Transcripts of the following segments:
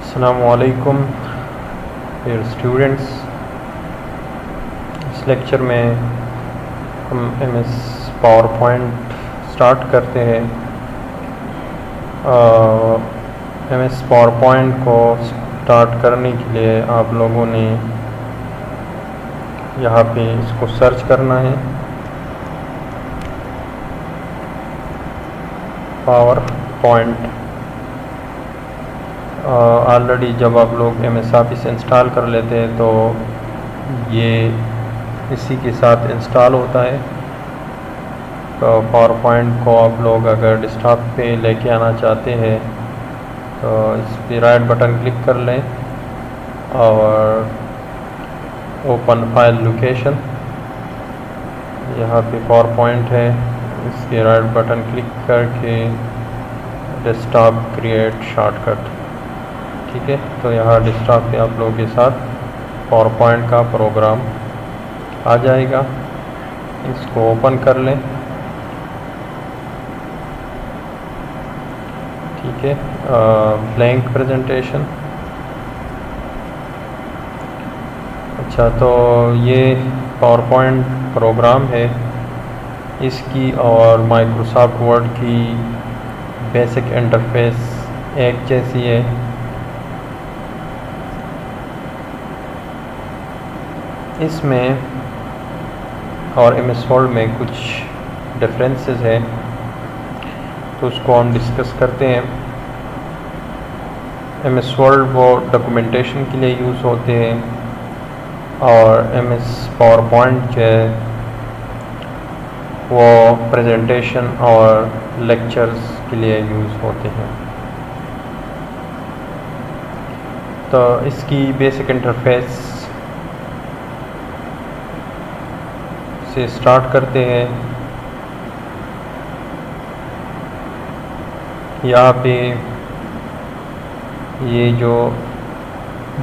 السلام علیکم dear students. اس lecture میں ہم M S power point start کرتے ہیں. ایم ایس پاور پوائنٹ کو اسٹارٹ کرنے کے لیے آپ لوگوں نے یہاں پہ اس کو سرچ کرنا ہے، پاور پوائنٹ. آلریڈی جب آپ لوگ ایم ایس آفس انسٹال کر لیتے ہیں تو یہ اسی کے ساتھ انسٹال ہوتا ہے. تو پاور پوائنٹ کو آپ لوگ اگر ڈیسک ٹاپ پہ لے کے آنا چاہتے ہیں تو اس پہ رائٹ بٹن کلک کر لیں اور اوپن فائل لوکیشن، یہاں پہ پاور پوائنٹ ہے، اس کے رائٹ بٹن کلک کر کے desktop create shortcut. ٹھیک ہے، تو یہاں ڈیسک ٹاپ پہ آپ لوگوں کے ساتھ پاور پوائنٹ کا پروگرام آ جائے گا. اس کو اوپن کر لیں. ٹھیک ہے، بلینک پریزنٹیشن. اچھا، تو یہ پاور پوائنٹ پروگرام ہے. اس کی اور مائکروسافٹ ورڈ کی بیسک انٹرفیس ایک جیسی ہے. اس میں اور ایم ایس ورڈ میں کچھ ڈفرینسز ہے، تو اس کو ہم ڈسکس کرتے ہیں. ایم ایس ورڈ وہ ڈاکومنٹیشن کے لیے یوز ہوتے ہیں اور ایم ایس پاور پوائنٹ جو ہے وہ پریزنٹیشن اور لیکچرز کے لیے یوز ہوتے ہیں. تو اس کی بیسک انٹرفیس سے اسٹارٹ کرتے ہیں. یہاں پہ یہ جو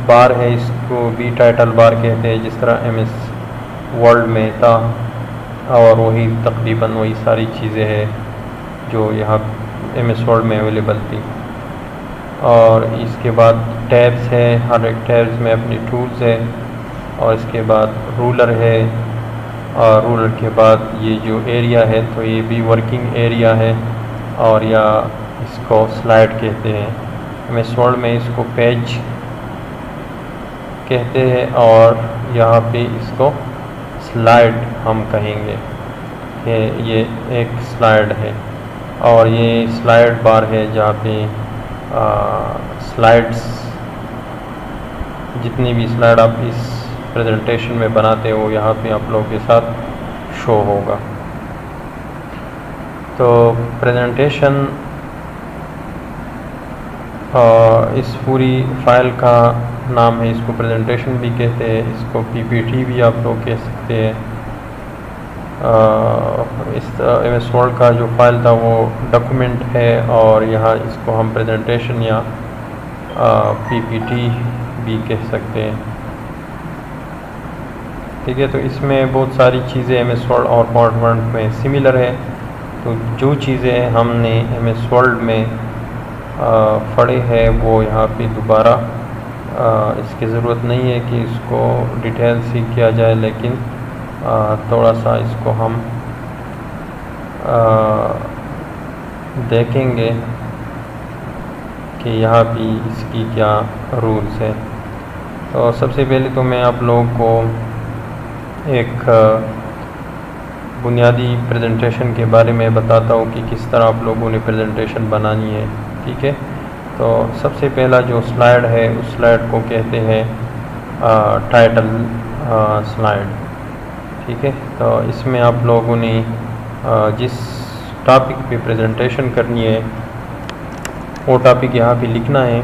بار ہے اس کو بھی ٹائٹل بار کہتے ہیں، جس طرح ایم ایس ورلڈ میں تھا، اور وہی تقریباً وہی ساری چیزیں ہیں جو یہاں ایم ایس ورلڈ میں اویلیبل تھی. اور اس کے بعد ٹیبز ہے، ہر ایک ٹیبز میں اپنی ٹولز ہے. اور اس کے بعد رولر ہے، اور رولر کے بعد یہ جو ایریا ہے تو یہ بھی ورکنگ ایریا ہے، اور یا اس کو سلائڈ کہتے ہیں. ایم ایس ورلڈ میں اس کو پیج کہتے ہیں، اور یہاں پہ اس کو سلائڈ ہم کہیں گے کہ یہ ایک سلائڈ ہے. اور یہ سلائڈ بار ہے جہاں پہ سلائڈز، جتنی بھی سلائڈ آپ اس پریزنٹیشن میں بناتے ہو یہاں پہ آپ لوگوں کے ساتھ شو ہوگا. تو پریزنٹیشن اس پوری فائل کا نام ہے، اس کو پریزنٹیشن بھی کہتے ہیں، اس کو پی پی ٹی بھی آپ لوگ کہہ سکتے ہیں. اس ایم ایس ورڈ کا جو فائل تھا وہ ڈاکومنٹ ہے، اور یہاں اس کو ہم پریزنٹیشن یا پی پی ٹی بھی کہہ سکتے ہیں. ٹھیک ہے، تو اس میں بہت ساری چیزیں ایم ایس ورڈ اور پاور پوائنٹ میں سملر ہے. تو جو چیزیں ہم نے ایم ایس ورلڈ میں پڑھے ہیں وہ یہاں پہ دوبارہ اس کی ضرورت نہیں ہے کہ اس کو ڈیٹیل سے کیا جائے، لیکن تھوڑا سا اس کو ہم دیکھیں گے کہ یہاں بھی اس کی کیا رولز ہیں. تو سب سے پہلے تو میں آپ لوگوں کو ایک بنیادی پریزنٹیشن کے بارے میں بتاتا ہوں کہ کس طرح آپ لوگوں نے پریزنٹیشن بنانی ہے. ٹھیک ہے، تو سب سے پہلا جو سلائڈ ہے اس سلائڈ کو کہتے ہیں ٹائٹل سلائڈ. ٹھیک ہے، تو اس میں آپ لوگوں نے جس ٹاپک پہ پریزنٹیشن کرنی ہے وہ ٹاپک یہاں پہ لکھنا ہے.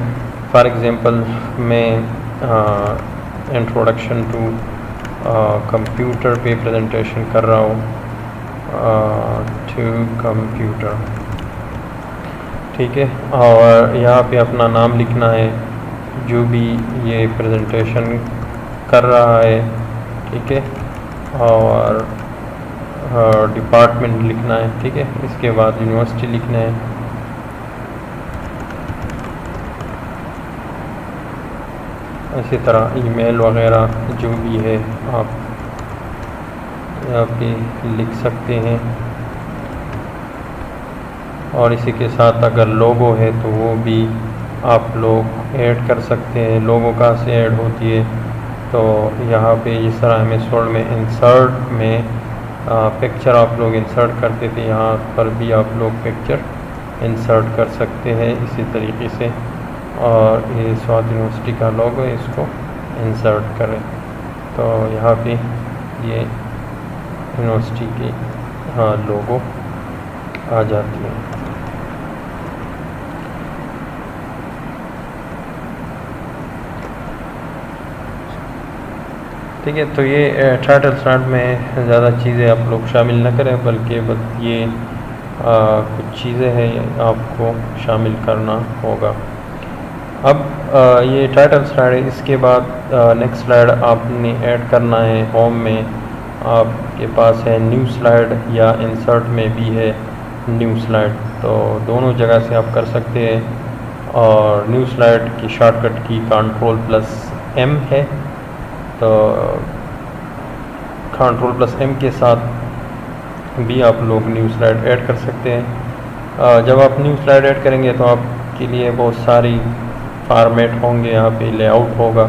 فار ایگزامپل میں انٹروڈکشن ٹو کمپیوٹر پہ پریزنٹیشن کر رہا ہوں، ٹو کمپیوٹر. ٹھیک ہے، اور یہاں پہ اپنا نام لکھنا ہے جو بھی یہ پریزنٹیشن کر رہا ہے. ٹھیک ہے، اور ڈپارٹمنٹ لکھنا ہے. ٹھیک ہے، اس کے بعد یونیورسٹی لکھنا ہے. اسی طرح ای میل وغیرہ جو بھی ہے آپ یہاں پہ لکھ سکتے ہیں، اور اسی کے ساتھ اگر لوگو ہے تو وہ بھی آپ لوگ ایڈ کر سکتے ہیں۔ لوگو کہاں سے ایڈ ہوتی ہے؟ تو یہاں پہ جس طرح ایم ایس ورڈ میں انسرٹ میں پکچر آپ لوگ انسرٹ کرتے تھے، یہاں پر بھی آپ لوگ پکچر انسرٹ کر سکتے ہیں اسی طریقے سے، اور یہ سوات یونیورسٹی کا لوگو ہے، اس کو انسرٹ کریں تو یہاں پہ یہ یونیورسٹی کی لوگو آ جاتی ہے۔ ٹھیک ہے، تو یہ ٹائٹل سلائڈ میں زیادہ چیزیں آپ لوگ شامل نہ کریں، بلکہ بس یہ کچھ چیزیں ہیں آپ کو شامل کرنا ہوگا۔ اب یہ ٹائٹل سلائڈ ہے، اس کے بعد نیکسٹ سلائڈ آپ نے ایڈ کرنا ہے۔ ہوم میں آپ کے پاس ہے نیو سلائڈ، یا انسرٹ میں بھی ہے نیو سلائڈ، تو دونوں جگہ سے آپ کر سکتے ہیں۔ اور نیو سلائڈ کی شارٹ کٹ کی کنٹرول+M ہے، تو کنٹرول+M کے ساتھ بھی آپ لوگ نیو سلائڈ ایڈ کر سکتے ہیں۔ جب آپ نیو سلائڈ ایڈ کریں گے تو آپ کے لیے بہت ساری فارمیٹ ہوں گے، یہاں پہ لے آؤٹ ہوگا،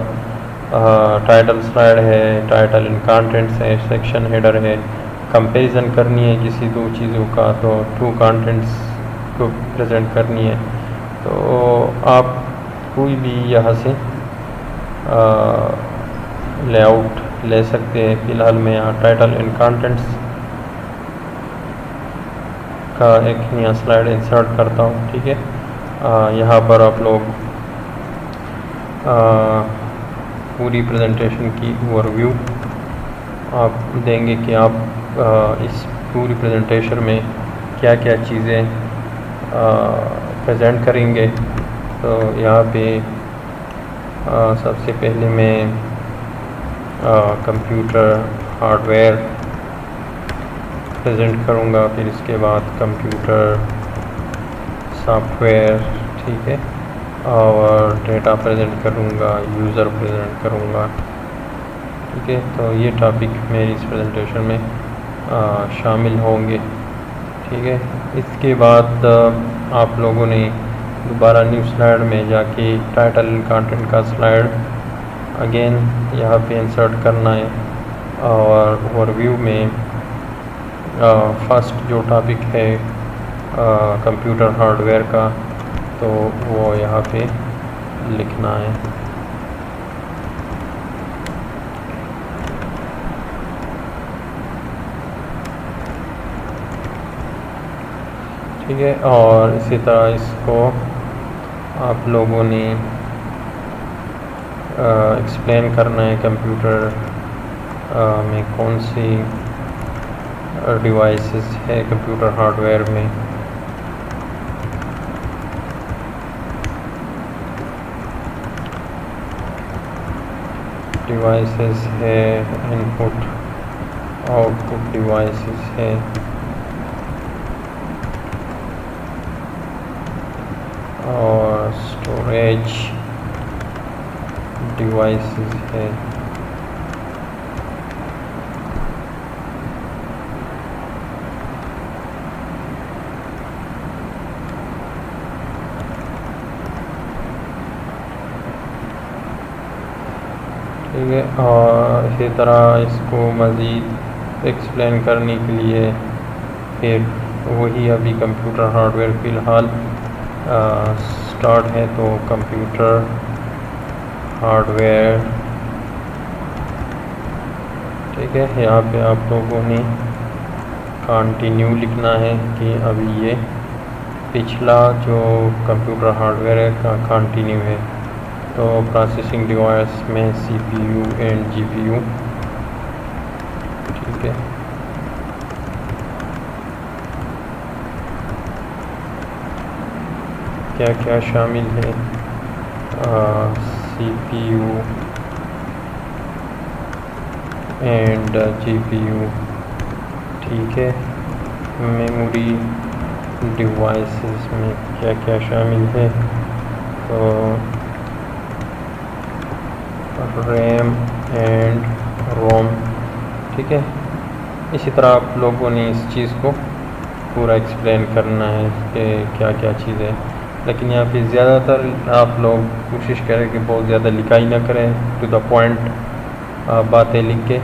ٹائٹل سلائڈ ہے، ٹائٹل ان کانٹینٹس ہے، سیکشن ہیڈر ہے، کمپیریزن کرنی ہے کسی دو چیزوں کا تو ٹو کانٹینٹس کو پریزنٹ کرنی ہے، تو آپ کوئی بھی یہاں سے لے آؤٹ لے سکتے ہیں۔ فی الحال میں یہاں ٹائٹل ان کانٹینٹس کا ایک نیا سلائڈ انسرٹ کرتا ہوں، ٹھیک ہے۔ یہاں پر آپ لوگ پوری پریزنٹیشن کی اوور ویو آپ دیں گے کہ آپ اس پوری پریزنٹیشن میں کیا کیا چیزیں پریزنٹ کریں گے۔ تو یہاں پہ سب سے پہلے میں کمپیوٹر ہارڈ ویئر پریزنٹ کروں گا، پھر اس کے بعد کمپیوٹر سافٹ ویئر، ٹھیک ہے، اور ڈیٹا پریزنٹ کروں گا، یوزر پریزنٹ کروں گا، ٹھیک ہے۔ تو یہ ٹاپک میری اس پریزنٹیشن میں شامل ہوں گے، ٹھیک ہے۔ اس کے بعد آپ لوگوں نے دوبارہ نیو سلائڈ میں جا کے ٹائٹل کانٹینٹ کا سلائڈ اگین یہاں پہ انسرٹ کرنا ہے، اور اوور ویو میں فرسٹ جو ٹاپک ہے کمپیوٹر ہارڈ ویئر کا، تو وہ یہاں پہ لکھنا ہے۔ ٹھیک ہے، اور اسی طرح اس کو آپ لوگوں نے ایکسپلین کرنا ہے کمپیوٹر میں کون سی ڈیوائسز ہے کمپیوٹر ہارڈ ویئر میں۔ ڈیوائسز ہے، ان پٹ آؤٹ پٹ ڈیوائسز ہے، اور اسٹوریج ڈیوائسز ہے، ٹھیک ہے۔ اور اسی طرح اس کو مزید ایکسپلین کرنے کے لیے پھر وہی ابھی کمپیوٹر ہارڈ ویئر فی الحال اسٹارٹ ہے، تو کمپیوٹر ہارڈ ویئر، ٹھیک ہے۔ یہاں پہ آپ لوگوں نے کنٹینیو لکھنا ہے کہ ابھی یہ پچھلا جو کمپیوٹر ہارڈ ویئر ہے کا کنٹینیو ہے، تو پروسیسنگ ڈیوائس میں C P U and G P U, ٹھیک ہے۔ کیا کیا شامل ہے؟ C P U and G P U, ٹھیک ہے۔ میموری ڈیوائسز میں کیا کیا شامل ہے؟ تو ریم اینڈ روم. ٹھیک ہے, اسی طرح آپ لوگوں نے اس چیز کو پورا ایکسپلین کرنا ہے کہ کیا کیا چیز ہے. لیکن یہاں پہ زیادہ تر آپ لوگ کوشش کریں کہ بہت زیادہ لکھائی نہ کریں, ٹو دا پوائنٹ باتیں لکھ کے,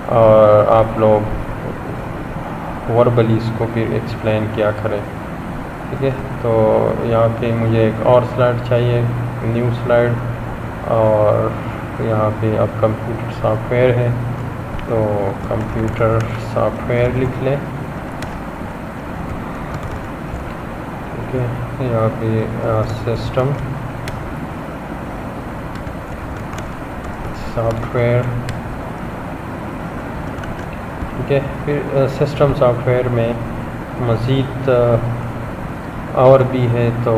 اور آپ لوگ وربلی اس کو پھر ایکسپلین کیا کریں. ٹھیک ہے, تو یہاں پہ مجھے ایک اور سلائڈ چاہیے, نیو سلائڈ, اور یہاں پہ اب کمپیوٹر سافٹ ویئر ہے تو کمپیوٹر سافٹ ویئر لکھ لیں. ٹھیک ہے, یہاں پہ سسٹم سافٹ ویئر. ٹھیک ہے, پھر سسٹم سافٹ ویئر میں مزید اور بھی ہے, تو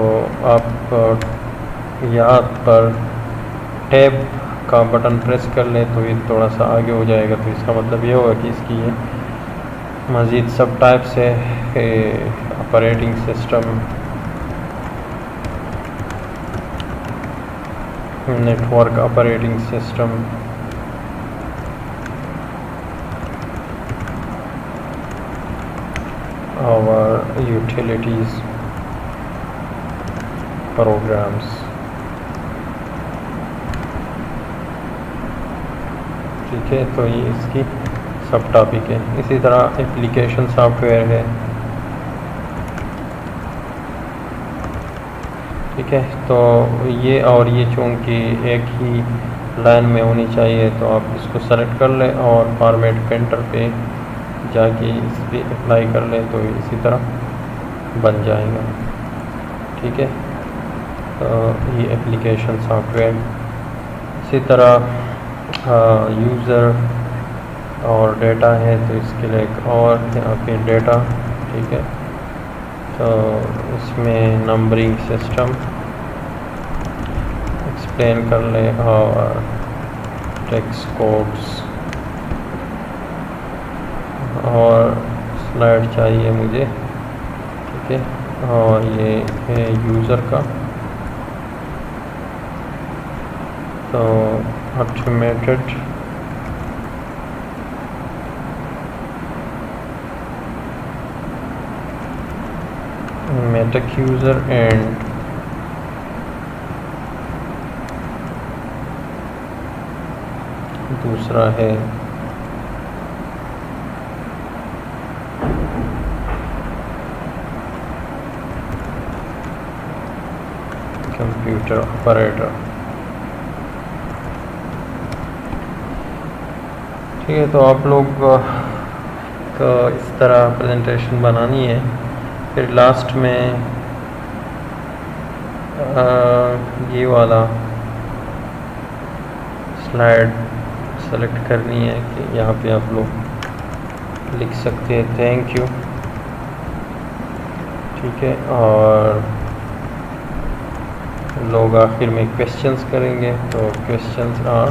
آپ یہاں پر ٹیب کا بٹن پریس کر لیں تو یہ تھوڑا سا آگے ہو جائے گا. تو اس کا مطلب یہ ہوگا کہ اس کی مزید سب ٹائپس ہے, operating system, network operating system, اور یوٹیلیٹیز پروگرامس. ٹھیک ہے, تو یہ اس کی سب ٹاپک ہے. اسی طرح اپلیکیشن سافٹ ویئر ہے. ٹھیک ہے, تو یہ اور یہ چونکہ ایک ہی لائن میں ہونی چاہیے, تو آپ اس کو سلیکٹ کر لیں اور فارمیٹ پرنٹر پہ جا کے اس پہ اپلائی کر لیں تو اسی طرح بن جائے گا. ٹھیک ہے, تو یہ اپلیکیشن سافٹ ویئر. اسی طرح یوزر اور ڈیٹا ہے, تو اس کے لیے ایک اور یہاں پہ ڈیٹا. ٹھیک ہے, تو اس میں نمبرنگ سسٹم ایکسپلین کر لیں, اور ٹیکسٹ کوڈس, اور سلائڈ چاہیے مجھے. ٹھیک ہے, اور یہ ہے یوزر کا, تو آٹومیٹڈ میٹک یوزر اینڈ دوسرا ہے کمپیوٹر آپریٹر. ٹھیک ہے, تو آپ لوگ کو اس طرح پریزنٹیشن بنانی ہے. پھر لاسٹ میں یہ والا سلائڈ سلیکٹ کرنی ہے کہ یہاں پہ آپ لوگ لکھ سکتے ہیں تھینک یو. ٹھیک ہے, اور لوگ آخر میں کویسچنس کریں گے, تو کویسچنس آر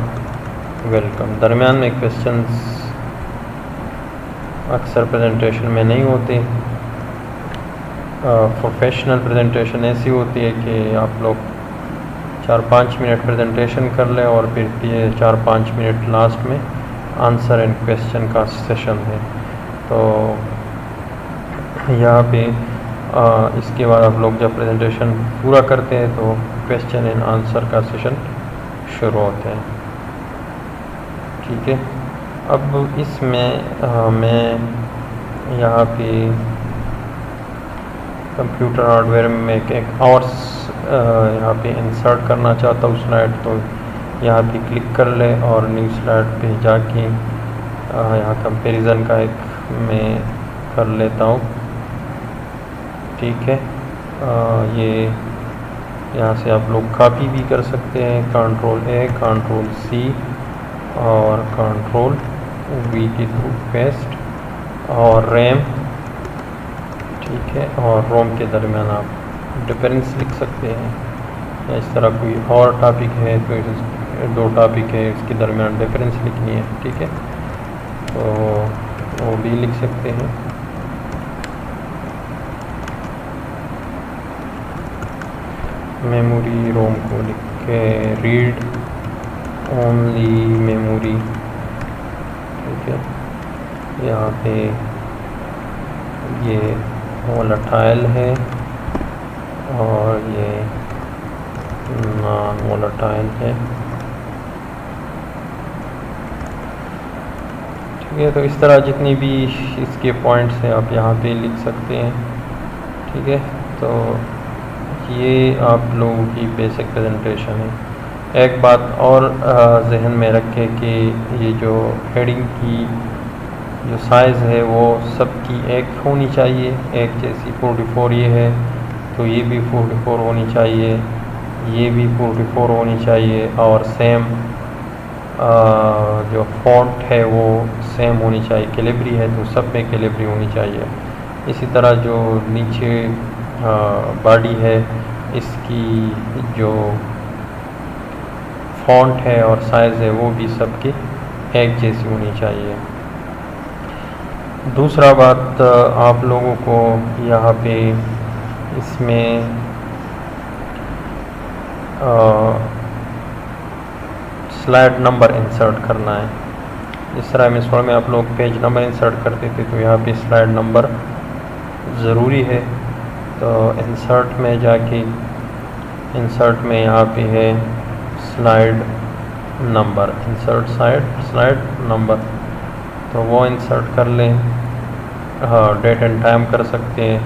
ویلکم. درمیان میں کویسچنس اکثر پریزنٹیشن میں نہیں ہوتے. پروفیشنل پریزنٹیشن ایسی ہوتی ہے کہ آپ لوگ 4-5 منٹ پریزنٹیشن کر لیں, اور پھر یہ 4-5 منٹ لاسٹ میں آنسر اینڈ کویسچن کا سیشن ہے. تو یہاں پہ اس کے بعد آپ لوگ جب پریزنٹیشن پورا کرتے ہیں تو کویسچن اینڈ آنسر کا سیشن شروع ہوتا ہے. ٹھیک ہے, اب اس میں میں یہاں پہ کمپیوٹر ہارڈ ویئر میں ایک اور یہاں پہ انسرٹ کرنا چاہتا ہوں سلائڈ, تو یہاں پہ کلک کر لیں اور نیو سلائڈ پہ جا کے یہاں کمپیریزن کا ایک میں کر لیتا ہوں. ٹھیک ہے, یہ یہاں سے آپ لوگ کاپی بھی کر سکتے ہیں, کنٹرول A کنٹرول C اور کنٹرول V کے تھرو پیسٹ, اور ریم. ٹھیک ہے, اور روم کے درمیان آپ ڈفرینس لکھ سکتے ہیں, یا اس طرح کوئی اور ٹاپک ہے تو 2 ٹاپک ہے اس کے درمیان ڈفرینس لکھنی ہے. ٹھیک ہے, تو وہ بھی لکھ سکتے ہیں. میموری روم کو لکھ کے ریڈ اونلی میموری، ٹھیک ہے. یہاں پہ یہ وولٹائل ہے اور یہ نان وولٹائل ہے. ٹھیک ہے، تو اس طرح جتنی بھی اس کے پوائنٹس ہیں آپ یہاں پہ لکھ سکتے ہیں. ٹھیک ہے، تو یہ آپ لوگوں کی بیسک پریزنٹیشن ہے. ایک بات اور ذہن میں رکھے کہ یہ جو ہیڈنگ کی جو سائز ہے وہ سب کی ایک ہونی چاہیے، ایک جیسی. 44 یہ ہے تو یہ بھی 44 ہونی چاہیے، یہ بھی 44 ہونی چاہیے، اور سیم جو فونٹ ہے وہ سیم ہونی چاہیے. کیلیبری ہے تو سب میں کیلیبری ہونی چاہیے. اسی طرح جو نیچے باڈی ہے اس کی جو فونٹ ہے اور سائز ہے وہ بھی سب کی ایک جیسی ہونی چاہیے. دوسرا بات آپ لوگوں کو یہاں پہ اس میں سلائڈ نمبر انسرٹ کرنا ہے. اس طرح MS میں آپ لوگ پیج نمبر انسرٹ کرتے تھے تو یہاں پہ سلائڈ نمبر ضروری ہے. تو انسرٹ میں جا کے انسرٹ میں یہاں پہ ہے slide number, insert slide number, تو وہ انسرٹ کر لیں. ڈیٹ اینڈ ٹائم کر سکتے ہیں.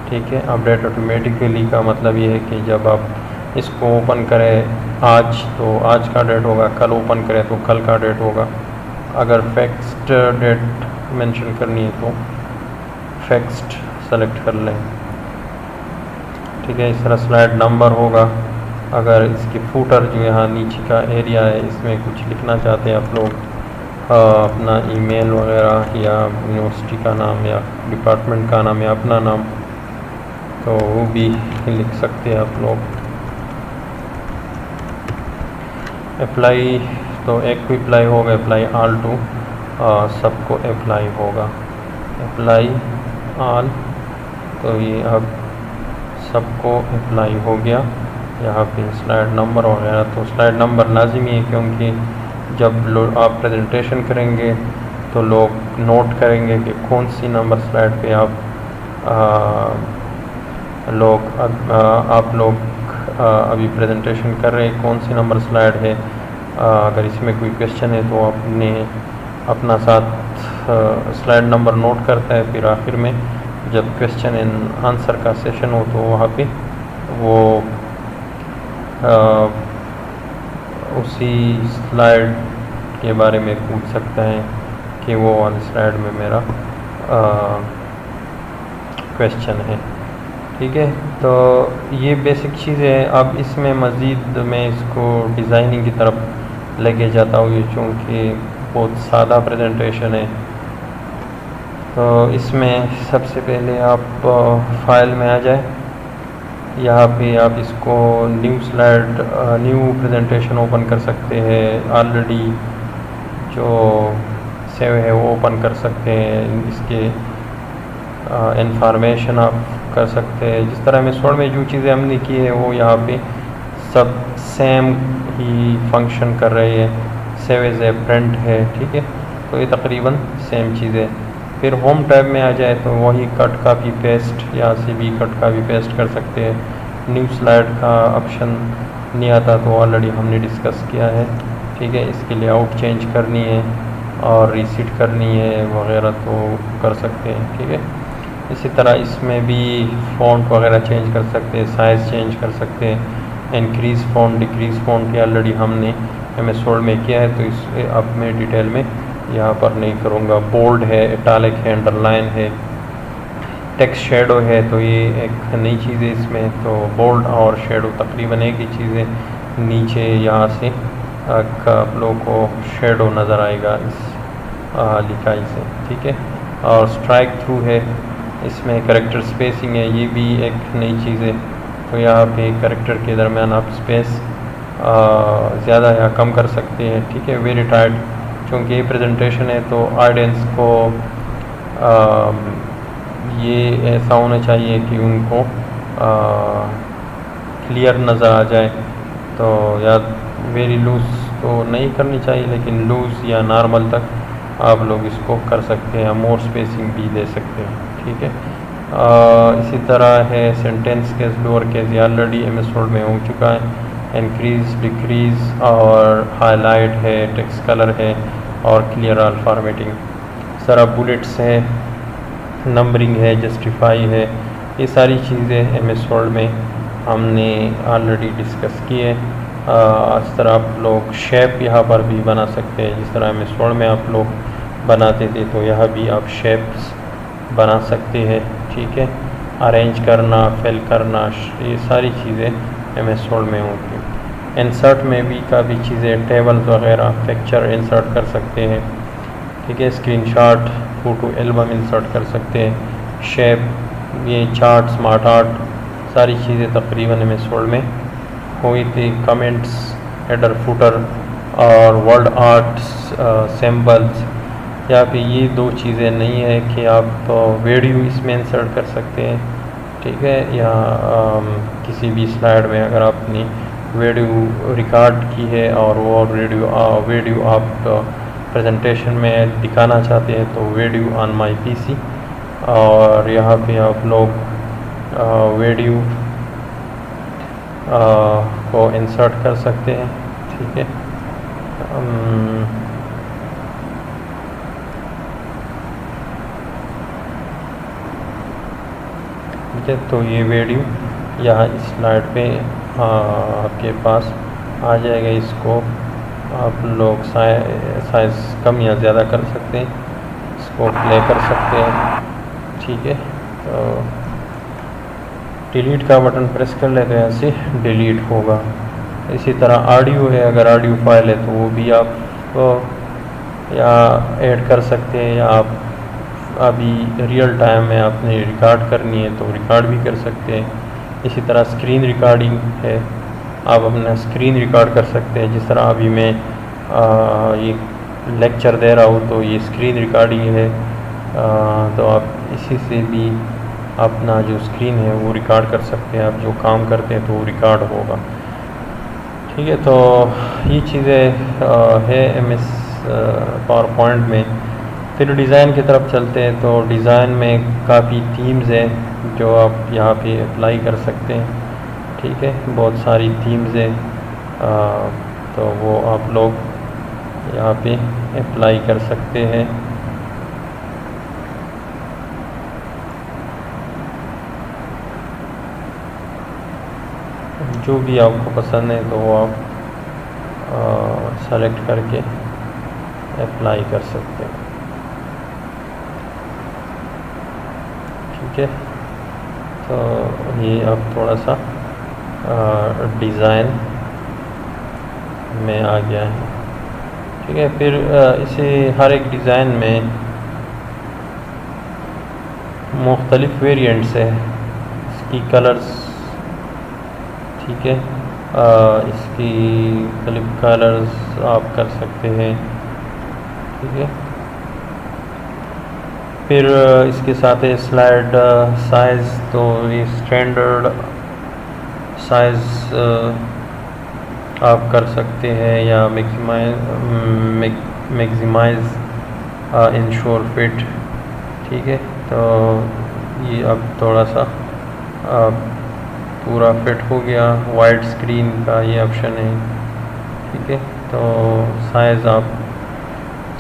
ٹھیک ہے، اپ ڈیٹ آٹومیٹیکلی کا مطلب یہ ہے کہ جب آپ اس کو اوپن کریں آج تو آج کا ڈیٹ ہوگا، کل اوپن کریں تو کل کا ڈیٹ ہوگا. اگر فکسڈ ڈیٹ مینشن کرنی ہے تو فکسڈ سلیکٹ کر لیں. ٹھیک ہے، اس طرح سلائڈ نمبر ہوگا. اگر اس کی فوٹر جو یہاں نیچے کا ایریا ہے اس میں کچھ لکھنا چاہتے ہیں آپ لوگ، اپنا ای میل وغیرہ یا یونیورسٹی کا نام یا ڈپارٹمنٹ کا نام یا اپنا نام، تو وہ بھی لکھ سکتے ہیں آپ لوگ. اپلائی تو ایک کو اپلائی ہوگا، اپلائی آل ٹو سب کو اپلائی ہوگا. اپلائی آل، تو یہ اب سب کو اپلائی ہو گیا. یہاں پہ سلائڈ نمبر وغیرہ، تو سلائڈ نمبر لازمی ہے کیونکہ جب آپ پریزنٹیشن کریں گے تو لوگ نوٹ کریں گے کہ کون سی نمبر سلائڈ پہ آپ لوگ ابھی پریزنٹیشن کر رہے ہیں، کون سی نمبر سلائڈ ہے. اگر اس میں کوئی کویشچن ہے تو آپ نے اپنا ساتھ سلائڈ نمبر نوٹ کرتا ہے. پھر آخر میں جب کویشچن اینڈ آنسر کا سیشن ہو تو وہاں پہ وہ اسی سلائڈ کے بارے میں پوچھ سکتا ہے کہ وہ والی سلائڈ میں میرا کویشچن ہے. ٹھیک ہے، تو یہ بیسک چیزیں ہیں. اب اس میں مزید میں اس کو ڈیزائننگ کی طرف لے کے جاتا ہوں، یہ چونکہ بہت سادہ پریزنٹیشن ہے. تو اس میں سب سے پہلے آپ فائل میں آ جائیں. یہاں پہ آپ اس کو new slide new presentation open کر سکتے ہیں. آلریڈی جو سیو ہے وہ اوپن کر سکتے ہیں. اس کے انفارمیشن آپ کر سکتے ہیں. جس طرح میں جو چیزیں ہم نے کی ہے وہ یہاں پہ سب سیم ہی فنکشن کر رہی ہے. سیو ایز اے پرنٹ ہے. ٹھیک ہے، تو یہ تقریباً سیم چیز ہے. پھر ہوم ٹیب میں آ جائے تو وہی کٹ کاپی پیسٹ، یہاں سے بھی کٹ کاپی پیسٹ کر سکتے ہیں. نیو سلائڈ کا آپشن نہیں آتا تو آلریڈی ہم نے ڈسکس کیا ہے. ٹھیک ہے، اس کے لیے آؤٹ چینج کرنی ہے اور ریسیٹ کرنی ہے وغیرہ تو کر سکتے ہیں. ٹھیک ہے، اسی طرح اس میں بھی فونٹ وغیرہ چینج کر سکتے ہیں، سائز چینج کر سکتے ہیں. انکریز فونٹ ڈیکریز فونٹ یہ آلریڈی ہم نے MS Word میں کیا ہے تو اس اب میں ڈیٹیل میں یہاں پر نہیں کروں گا. بولڈ ہے، اٹالک ہے، انڈر لائن ہے، ٹیکسٹ شیڈو ہے، تو یہ ایک نئی چیز ہے اس میں. تو بولڈ اور شیڈو تقریباً ایک ہی چیز ہے. نیچے یہاں سے آپ لوگوں کو شیڈو نظر آئے گا اس لکھائی سے. ٹھیک ہے، اور اسٹرائک تھرو ہے، اس میں کریکٹر سپیسنگ ہے، یہ بھی ایک نئی چیز ہے. تو یہاں پہ کریکٹر کے درمیان آپ سپیس زیادہ یا کم کر سکتے ہیں. ٹھیک ہے، ویری ٹائٹ، چونکہ یہ پریزنٹیشن ہے تو آڈینس کو یہ ایسا ہونا چاہیے کہ ان کو کلیئر نظر آ جائے. تو یا ویری لوز تو نہیں کرنی چاہیے، لیکن لوز یا نارمل تک آپ لوگ اس کو کر سکتے ہیں، مور اسپیسنگ بھی دے سکتے ہیں، ٹھیک ہے۔ اسی طرح ہے سینٹینس کیس، لوور کیس، یہ آلریڈی ایم ایس ورڈ میں ہو چکا ہے۔ انکریز، ڈیکریز اور ہائی لائٹ ہے، ٹیکسٹ کلر ہے اور کلیئر آل فارمیٹنگ۔ اس طرح بلٹس ہے، نمبرنگ ہے، جسٹیفائی ہے، یہ ساری چیزیں ایم ایس ورڈ میں ہم نے آلریڈی ڈسکس کی ہے۔ اس طرح آپ لوگ شیپ یہاں پر بھی بنا سکتے ہیں، جس طرح ایم ایس ورڈ میں آپ لوگ بناتے تھے تو یہاں بھی آپ شیپس بنا سکتے ہیں، ٹھیک ہے۔ ارینج کرنا، فل کرنا، یہ ساری چیزیں ایم ایس ورڈ میں ہوتی ہیں۔ انسرٹ میں بھی کافی چیزیں، ٹیبلز وغیرہ، پکچر انسرٹ کر سکتے ہیں، ٹھیک ہے۔ Screenshot, photo album insert کر سکتے ہیں، شیپ، یہ چارٹ، اسمارٹ آرٹ، ساری چیزیں تقریباً ایم ایس ورڈ میں ہوئی تھی۔ کمنٹس، ہیڈر، فوٹر اور ورڈ آرٹ، سمبلز، یا پھر یہ دو چیزیں نہیں ہے کہ آپ ویڈیو اس میں انسرٹ کر سکتے ہیں، ٹھیک ہے، یا کسی بھی سلائڈ میں اگر آپ نے ویڈیو ریکارڈ کی ہے اور وہ ویڈیو آپ پریزنٹیشن میں دکھانا چاہتے ہیں تو ویڈیو آن مائی پی سی، اور یہاں پہ آپ لوگ ویڈیو کو انسرٹ کر سکتے ہیں، ٹھیک ہے۔ ٹھیک ہے، تو یہ ویڈیو یہاں اس سلائڈ پہ آپ کے پاس آ جائے گا۔ اس کو آپ لوگ سائز کم یا زیادہ کر سکتے ہیں، اس کو پلے کر سکتے ہیں، ٹھیک ہے۔ تو ڈیلیٹ کا بٹن پریس کر لیں تو یہاں سے ڈیلیٹ ہوگا۔ اسی طرح آڈیو ہے، اگر آڈیو فائل ہے تو وہ بھی آپ یا ایڈ کر سکتے ہیں، یا آپ ابھی ریئل ٹائم میں آپ نے ریکارڈ کرنی ہے تو ریکارڈ بھی کر سکتے ہیں۔ اسی طرح اسکرین ریکارڈنگ ہے، آپ اپنا اسکرین ریکارڈ کر سکتے ہیں، جس طرح ابھی میں یہ لیکچر دے رہا ہوں تو یہ اسکرین ریکارڈنگ ہے، تو آپ اسی سے بھی اپنا جو اسکرین ہے وہ ریکارڈ کر سکتے ہیں، آپ جو کام کرتے ہیں تو وہ ریکارڈ ہوگا، ٹھیک ہے۔ تو یہ چیزیں ہے ایم ایس پاور پوائنٹ میں۔ پھر ڈیزائن کی طرف چلتے ہیں، تو ڈیزائن میں کافی تھیمز ہیں جو آپ یہاں پہ اپلائی کر سکتے ہیں، ٹھیک ہے، بہت ساری تھیمز ہیں، تو وہ آپ لوگ یہاں پہ اپلائی کر سکتے ہیں۔ جو بھی آپ کو پسند ہے تو وہ آپ سلیکٹ کر کے اپلائی کر سکتے ہیں، ٹھیک ہے۔ تو یہ اب تھوڑا سا ڈیزائن میں آ گیا ہے، ٹھیک ہے۔ پھر اسے ہر ایک ڈیزائن میں مختلف ویریئنٹس ہے، اس کی کلرز، ٹھیک ہے، اس کی مختلف کلرز آپ کر سکتے ہیں، ٹھیک ہے۔ پھر اس کے ساتھ ہے سلائڈ سائز، تو یہ اسٹینڈرڈ سائز آپ کر سکتے ہیں، یا میگزیمائز انشور فٹ، ٹھیک ہے۔ تو یہ اب تھوڑا سا پورا فٹ ہو گیا، وائڈ اسکرین کا یہ آپشن ہے، ٹھیک ہے۔ تو سائز آپ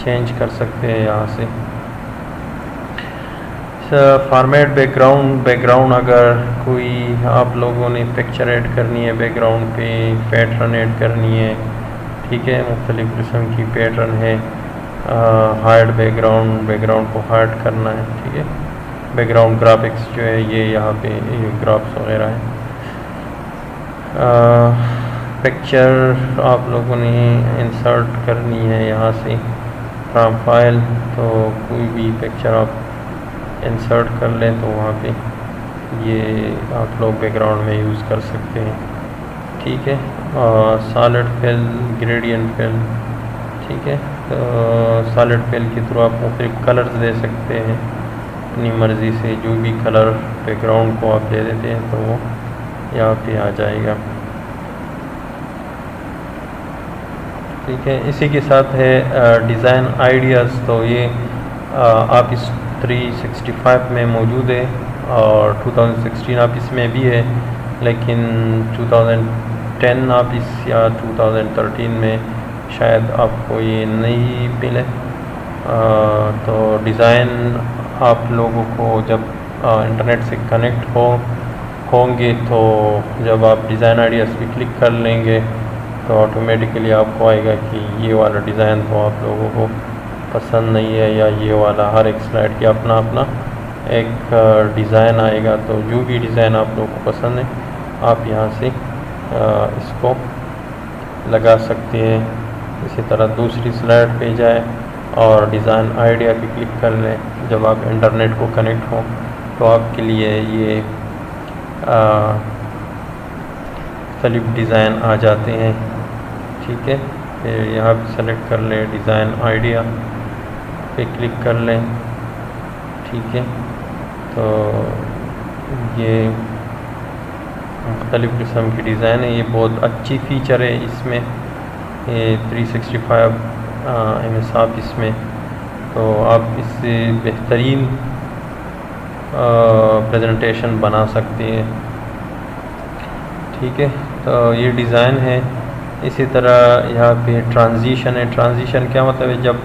چینج کر سکتے ہیں یہاں سے۔ فارمیٹ بیک گراؤنڈ اگر کوئی آپ لوگوں نے پکچر ایڈ کرنی ہے بیک گراؤنڈ پہ، پیٹرن ایڈ کرنی ہے، ٹھیک ہے، مختلف قسم کی پیٹرن ہے، ہائڈ بیک گراؤنڈ کو ہائڈ کرنا ہے، ٹھیک ہے۔ بیک گراؤنڈ گرافکس جو ہے یہ یہاں پہ یہ گرافس وغیرہ ہے۔ پکچر آپ لوگوں نے انسرٹ کرنی ہے یہاں سے فرام فائل، تو کوئی بھی پکچر آپ انسرٹ کر لیں تو وہاں پہ یہ آپ لوگ بیک گراؤنڈ میں یوز کر سکتے ہیں، ٹھیک ہے۔ سالڈ فل، گریڈینٹ فل، ٹھیک ہے۔ تو سالڈ فل کے تھرو آپ مختلف کلرز دے سکتے ہیں اپنی مرضی سے، جو بھی کلر بیک گراؤنڈ کو آپ دے دیتے ہیں تو وہ یہاں پہ آ جائے گا۔ ٹھیک ہے، اسی کے ساتھ ہے ڈیزائن آئیڈیاز، تو یہ آپ اس 365 میں موجود ہے اور 2016 آپ اس میں بھی ہے، لیکن 2010 آپ اس یا 2013 میں شاید آپ کو یہ نہیں ملے۔ تو ڈیزائن آپ لوگوں کو جب انٹرنیٹ سے کنیکٹ ہوں گے تو جب آپ ڈیزائن آئیڈیاز پہ کلک کر لیں گے تو آٹومیٹیکلی آپ کو آئے گا کہ یہ والا ڈیزائن تو آپ لوگوں کو پسند نہیں ہے، یا یہ والا، ہر ایک سلائڈ کی اپنا اپنا ایک ڈیزائن آئے گا۔ تو جو بھی ڈیزائن آپ لوگوں کو پسند ہے آپ یہاں سے اس کو لگا سکتے ہیں۔ اسی طرح دوسری سلائڈ پہ جائے اور ڈیزائن آئیڈیا پہ کلک کر لیں، جب آپ انٹرنیٹ کو کنیکٹ ہوں تو آپ کے لیے یہ مختلف ڈیزائن آ جاتے ہیں۔ ٹھیک ہے، پھر یہاں پہ سلیکٹ کر لیں ڈیزائن آئیڈیا پہ کلک کر لیں۔ ٹھیک ہے، تو یہ مختلف قسم کی ڈیزائن ہے، یہ بہت اچھی فیچر ہے اس میں، یہ 365 MS آفس میں، تو آپ اس سے بہترین پریزنٹیشن بنا سکتے ہیں۔ ٹھیک ہے، تو یہ ڈیزائن ہے۔ اسی طرح یہاں پہ ٹرانزیشن ہے۔ ٹرانزیشن کیا مطلب ہے؟ جب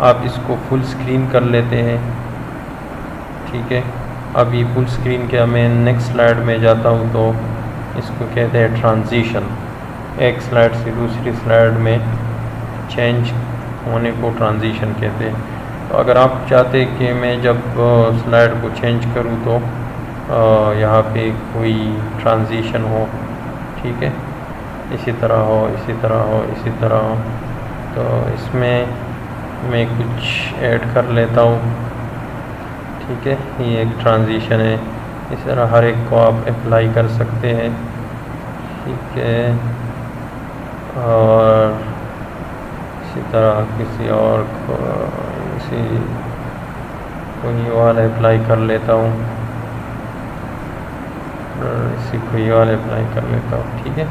آپ اس کو فل اسکرین کر لیتے ہیں، ٹھیک ہے، اب یہ فل اسکرین کیا، میں نیکسٹ سلائڈ میں جاتا ہوں تو اس کو کہتے ہیں ٹرانزیشن، ایک سلائڈ سے دوسری سلائڈ میں چینج ہونے کو ٹرانزیشن کہتے ہیں۔ تو اگر آپ چاہتے کہ میں جب سلائڈ کو چینج کروں تو یہاں پہ کوئی ٹرانزیشن ہو، ٹھیک ہے، اسی طرح ہو، اسی طرح ہو، اسی طرح ہو، تو اس میں کچھ ایڈ کر لیتا ہوں۔ ٹھیک ہے، یہ ایک ٹرانزیشن ہے، اس طرح ہر ایک کو آپ اپلائی کر سکتے ہیں۔ ٹھیک ہے، اور اسی طرح کسی اور کو کوئی اور اپلائی کر لیتا ہوں، اسی کوئی اور اپلائی کر لیتا ہوں۔ ٹھیک ہے،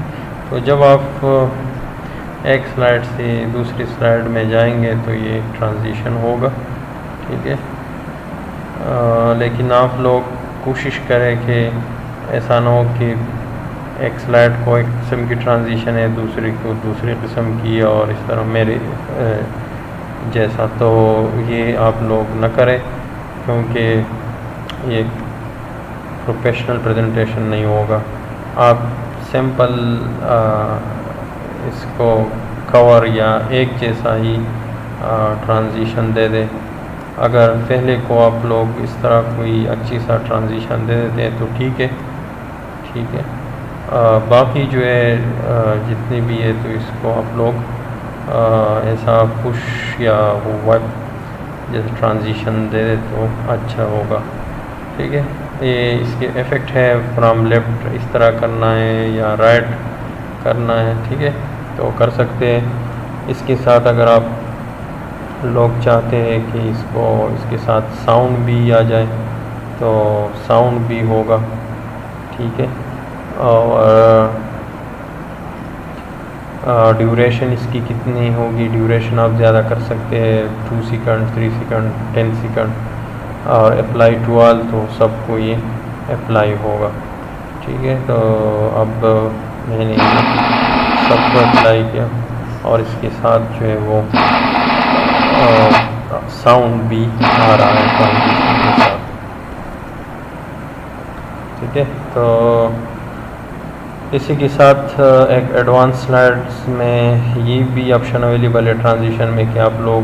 تو جب آپ ایک سلائڈ سے دوسری سلائڈ میں جائیں گے تو یہ ٹرانزیشن ہوگا۔ ٹھیک ہے، لیکن آپ لوگ کوشش کریں کہ ایسا نہ ہو کہ ایک سلائڈ کو ایک قسم کی ٹرانزیشن ہے، دوسری کو دوسری قسم کی، اور اس طرح میرے جیسا، تو یہ آپ لوگ نہ کریں، کیونکہ یہ پروفیشنل پریزنٹیشن نہیں ہوگا۔ آپ سمپل اس کو کور یا ایک جیسا ہی ٹرانزیشن دے دیں۔ اگر پہلے کو آپ لوگ اس طرح کوئی اچھی سا ٹرانزیشن دے دیتے ہیں تو ٹھیک ہے۔ ٹھیک ہے، باقی جو ہے جتنی بھی ہے تو اس کو آپ لوگ ایسا پش یا ویب جیسے ٹرانزیشن دے دے تو اچھا ہوگا۔ ٹھیک ہے، یہ اس کے ایفیکٹ ہے، فرام لیفٹ اس طرح کرنا ہے یا رائٹ کرنا ہے، ٹھیک ہے، تو کر سکتے ہیں۔ اس کے ساتھ اگر آپ لوگ چاہتے ہیں کہ اس کے ساتھ ساؤنڈ بھی آ جائے تو ساؤنڈ بھی ہوگا۔ ٹھیک ہے، اور ڈیوریشن اس کی کتنی ہوگی، ڈیوریشن آپ زیادہ کر سکتے ہیں، 2 سیکنڈ، 3 سیکنڈ، 10 سیکنڈ، اور اپلائی ٹو آل تو سب کو یہ اپلائی ہوگا۔ ٹھیک ہے، تو اب میں نے سب کو اپلائی کیا اور اس کے ساتھ جو ہے وہ ساؤنڈ بھی آ رہا ہے ٹرانزیشن کے ساتھ۔ ٹھیک ہے، تو اسی کے ساتھ ایک ایڈوانس سلائڈس میں یہ بھی آپشن اویلیبل ہے ٹرانزیشن میں کہ آپ لوگ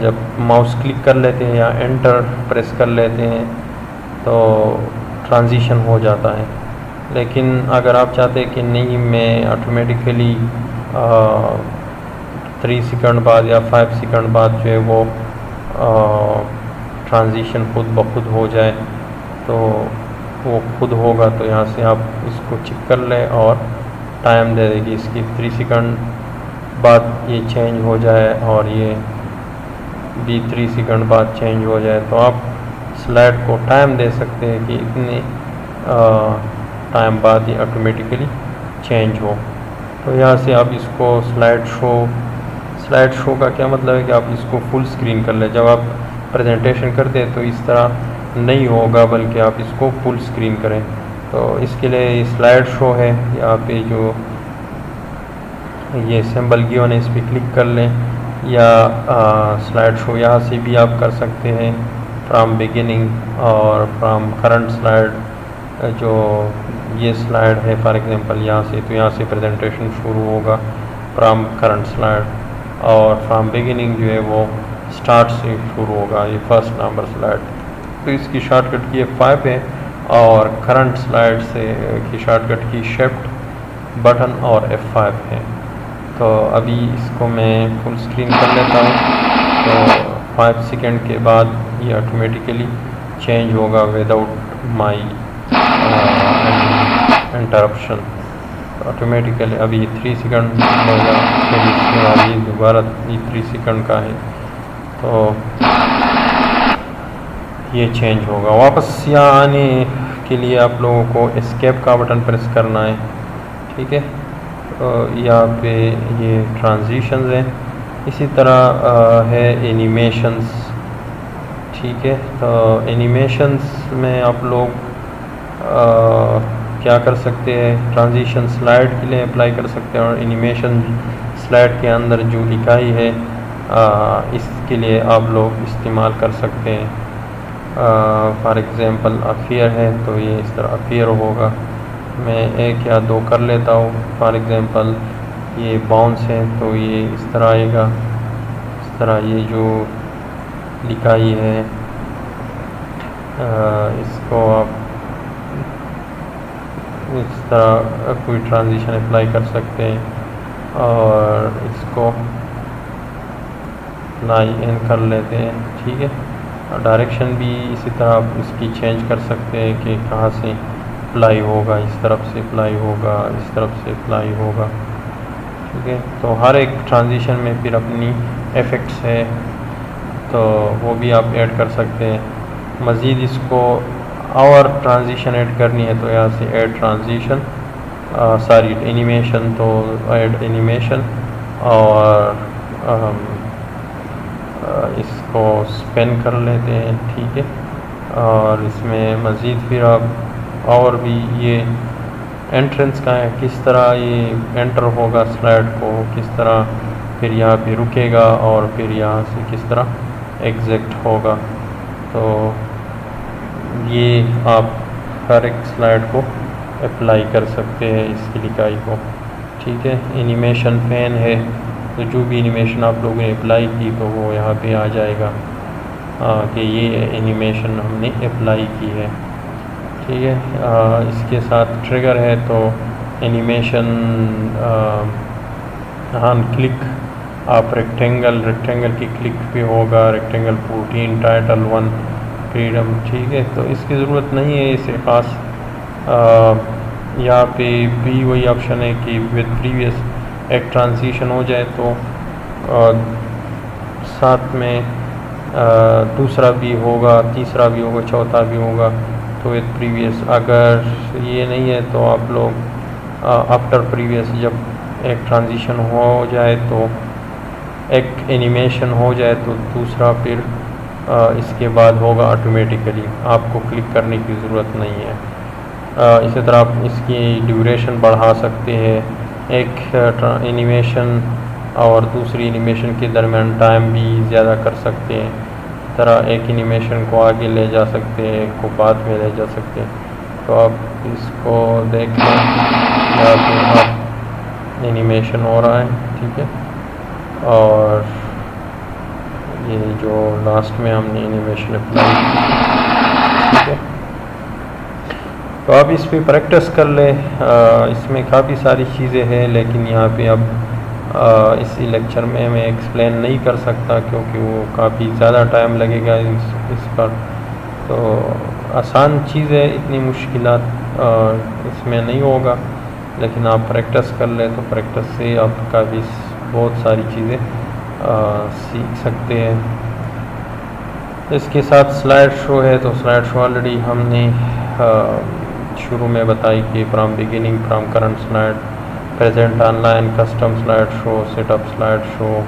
جب ماؤس کلک کر لیتے ہیں یا انٹر پریس کر لیتے ہیں تو ٹرانزیشن ہو جاتا ہے، لیکن اگر آپ چاہتے ہیں کہ نہیں میں آٹومیٹیکلی 3 سیکنڈ بعد یا 5 سیکنڈ بعد جو ہے وہ ٹرانزیشن خود بخود ہو جائے تو وہ خود ہوگا، تو یہاں سے آپ اس کو چیک کر لیں اور ٹائم دے دیں کہ اس کی 3 سیکنڈ بعد یہ چینج ہو جائے اور یہ بھی 3 سیکنڈ بعد چینج ہو جائے، تو آپ سلائڈ کو ٹائم دے سکتے ہیں کہ اتنے ٹائم بعد یہ آٹومیٹیکلی چینج ہو۔ تو یہاں سے آپ اس کو سلائڈ شو کا کیا مطلب ہے کہ آپ اس کو فل سکرین کر لیں. جب آپ پریزنٹیشن کرتے ہیں تو اس طرح نہیں ہوگا بلکہ آپ اس کو فل سکرین کریں. تو اس کے لیے سلائڈ شو ہے, یہاں پہ جو یہ سمبل گیون ہے اس پہ کلک کر لیں, یا سلائڈ شو یہاں سے بھی آپ کر سکتے ہیں فرام بگننگ اور فرام کرنٹ سلائڈ. جو یہ سلائڈ ہے فار ایگزامپل یہاں سے, تو یہاں سے پریزنٹیشن شروع ہوگا فرام کرنٹ سلائڈ, اور فرام بگننگ جو ہے وہ سٹارٹ سے شروع ہوگا, یہ فرسٹ نمبر سلائڈ. تو اس کی شارٹ کٹ کی F5 ہے, اور کرنٹ سلائڈ سے کی شارٹ کٹ کی شفٹ بٹن اور F5 ہے. تو ابھی اس کو میں فل سکرین کر لیتا ہوں. تو 5 سیکنڈ کے بعد یہ آٹومیٹیکلی چینج ہوگا وداؤٹ مائی انٹرپشن. آٹومیٹیکلی ابھی 3 سیکنڈ ہوگا, پھر اس کے بعد یہ دوبارہ 3 سیکنڈ کا ہے, تو یہ چینج ہوگا. واپس یہاں آنے کے لیے آپ لوگوں کو اسکیپ کا بٹن پریس کرنا ہے, ٹھیک ہے. یہاں پہ یہ ٹرانزیشنز ہیں, اسی طرح ہے اینیمیشنز, ٹھیک ہے. تو اینیمیشنز میں آپ لوگ کیا کر سکتے ہیں, ٹرانزیشن سلائڈ کے لیے اپلائی کر سکتے ہیں, اور اینیمیشن سلائڈ کے اندر جو لکھائی ہے اس کے لیے آپ لوگ استعمال کر سکتے ہیں. فار ایگزامپل اپیئر ہے تو یہ اس طرح اپیئر ہوگا. میں 1 یا 2 کر لیتا ہوں. فار ایگزامپل یہ باؤنس ہے تو یہ اس طرح آئے گا. اس طرح یہ جو لکھائی ہے اس کو آپ اس طرح کوئی ٹرانزیشن اپلائی کر سکتے ہیں, اور اس کو اپلائی ان کر لیتے ہیں, ٹھیک ہے. ڈائریکشن بھی اسی طرح آپ اس کی چینج کر سکتے ہیں کہ کہاں سے اپلائی ہوگا, اس طرف سے اپلائی ہوگا, اس طرف سے اپلائی ہوگا, ٹھیک ہے. تو ہر ایک ٹرانزیشن میں پھر اپنی ایفیکٹس ہے تو وہ بھی آپ ایڈ کر سکتے ہیں. مزید اس کو اور ٹرانزیشن ایڈ کرنی ہے تو یہاں سے ایڈ ٹرانزیشن اینیمیشن, تو ایڈ اینیمیشن, اور اس کو سپین کر لیتے ہیں, ٹھیک ہے. اور اس میں مزید پھر آپ اور بھی یہ انٹرنس کا ہے, کس طرح یہ انٹر ہوگا سلائڈ کو, کس طرح پھر یہاں پہ رکے گا, اور پھر یہاں سے کس طرح ایگزیکٹ ہوگا. تو یہ آپ ہر ایک سلائڈ کو اپلائی کر سکتے ہیں اس کی لکھائی کو, ٹھیک ہے. اینیمیشن پین ہے تو جو بھی اینیمیشن آپ لوگوں نے اپلائی کی تو وہ یہاں پہ آ جائے گا کہ یہ اینیمیشن ہم نے اپلائی کی ہے, ٹھیک ہے. اس کے ساتھ ٹریگر ہے تو اینیمیشن کلک آپ ریکٹینگل کی کلک پہ ہوگا, ریکٹینگل 14 ٹائٹل 1 فریڈم, ٹھیک ہے. تو اس کی ضرورت نہیں ہے اسے خاص. یہاں پہ بھی وہی آپشن ہے کہ ود پریویس ایک ٹرانزیشن ہو جائے تو ساتھ میں دوسرا بھی ہوگا, تیسرا بھی ہوگا, چوتھا بھی ہوگا, تو ود پریویس. اگر یہ نہیں ہے تو آپ لوگ آفٹر پریویس جب ایک ٹرانزیشن ہو جائے تو ایک اینیمیشن ہو جائے تو دوسرا پھر اس کے بعد ہوگا آٹومیٹیکلی, آپ کو کلک کرنے کی ضرورت نہیں ہے. اسی طرح آپ اس کی ڈیوریشن بڑھا سکتے ہیں, ایک اینیمیشن اور دوسری اینیمیشن کے درمیان ٹائم بھی زیادہ کر سکتے ہیں. اس طرح ایک اینیمیشن کو آگے لے جا سکتے ہیں, ایک کو بعد میں لے جا سکتے ہیں. تو آپ اس کو دیکھ لیں, یہاں پہ آپ اینیمیشن ہو رہا ہے, ٹھیک ہے. اور یہ جو لاسٹ میں ہم نے اینیمیشن اپلائی کی, ٹھیک ہے. تو آپ اس پہ پریکٹس کر لیں. اس میں کافی ساری چیزیں ہیں لیکن یہاں پہ اب اسی لیکچر میں ایکسپلین نہیں کر سکتا کیونکہ وہ کافی زیادہ ٹائم لگے گا اس پر. تو آسان چیز ہے, اتنی مشکلات اس میں نہیں ہوگا, لیکن آپ پریکٹس کر لیں تو پریکٹس سے آپ کافی بہت ساری چیزیں سیکھ سکتے ہیں. اس کے ساتھ سلائڈ شو ہے تو سلائڈ شو آلریڈی ہم نے شروع میں بتائی کہ from beginning from current slide present online, custom slide show, set up slide show,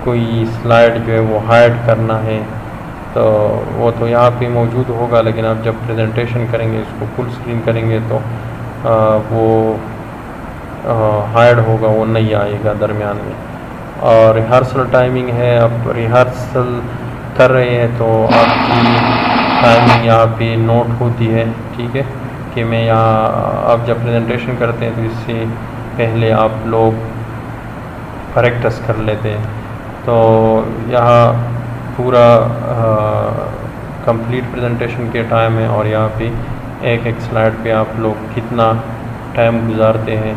کوئی سلائڈ جو ہے وہ ہائڈ کرنا ہے تو وہ تو یہاں پہ موجود ہوگا، لیکن آپ جب پریزنٹیشن کریں گے، اس کو فل اسکرین کریں گے تو وہ ہائڈ ہوگا، وہ نہیں آئے گا درمیان میں۔ اور ریہرسل ٹائمنگ ہے، آپ ریہرسل کر رہے ہیں تو آپ کی ٹائمنگ یہاں پہ نوٹ ہوتی ہے، ٹھیک ہے، کہ میں یہاں آپ جب پریزنٹیشن کرتے ہیں تو اس سے پہلے آپ لوگ پریکٹس کر لیتے ہیں۔ تو یہاں پورا کمپلیٹ پریزنٹیشن کے ٹائم ہے، اور یہاں پہ ایک ایک سلائڈ پہ آپ لوگ کتنا ٹائم گزارتے ہیں،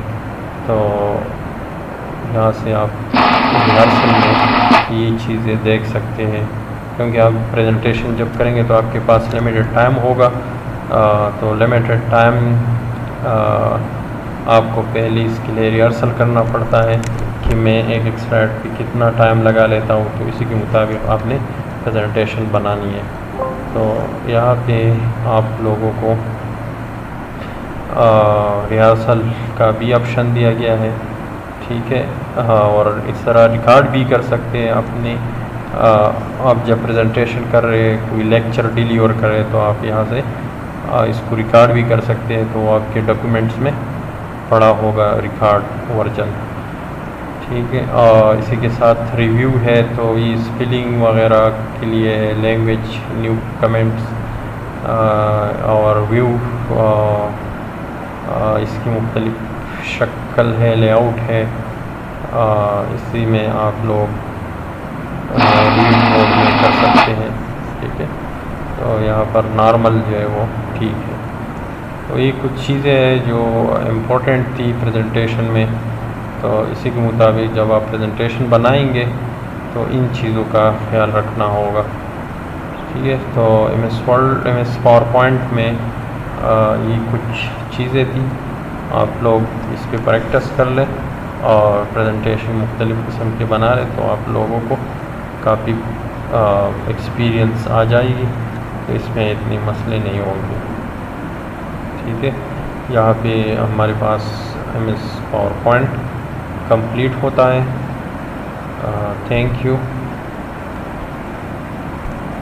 تو یہاں سے آپ ریہرسل میں یہ چیزیں دیکھ سکتے ہیں، کیونکہ آپ پریزنٹیشن جب کریں گے تو آپ کے پاس لمیٹڈ ٹائم ہوگا، تو لمیٹڈ ٹائم آپ کو پہلے اس کے لیے ریہرسل کرنا پڑتا ہے کہ میں ایک ایک سلائڈ پہ کتنا ٹائم لگا لیتا ہوں، تو اسی کے مطابق آپ نے پریزنٹیشن بنانی ہے۔ تو یہاں پہ آپ لوگوں کو ریہرسل کا بھی آپشن دیا گیا ہے، ٹھیک ہے، اور اس طرح ریکارڈ بھی کر سکتے ہیں اپنے، آپ جب پریزنٹیشن کر رہے کوئی لیکچر ڈیلیور کرے تو آپ یہاں سے اس کو ریکارڈ بھی کر سکتے ہیں، تو آپ کے ڈاکومنٹس میں پڑا ہوگا ریکارڈ ورژن، ٹھیک ہے۔ اور اسی کے ساتھ ریویو ہے، تو یہ اسپیلنگ وغیرہ کے لیے ہے، لینگویج نیو کمنٹس اور ویو، اس کی مختلف شکل ہے، لے آؤٹ ہے، اسی میں آپ لوگ ریویو موڈ میں کر سکتے ہیں، ٹھیک ہے۔ تو یہاں پر نارمل جو ہے وہ ٹھیک ہے۔ تو یہ کچھ چیزیں ہیں جو امپورٹنٹ تھی پریزنٹیشن میں، تو اسی کے مطابق جب آپ پریزنٹیشن بنائیں گے تو ان چیزوں کا خیال رکھنا ہوگا، ٹھیک ہے۔ تو M S word, M S power point میں یہ کچھ چیزیں تھیں، آپ لوگ اس پہ پریکٹس کر لیں، اور پریزنٹیشن مختلف قسم کے بنا رہے تو آپ لوگوں کو کافی ایکسپیرئنس آ جائے گی، تو اس میں اتنے مسئلے نہیں ہوں گے، ٹھیک ہے۔ یہاں پہ ہمارے پاس M S PowerPoint complete ہوتا ہے۔ Thank you.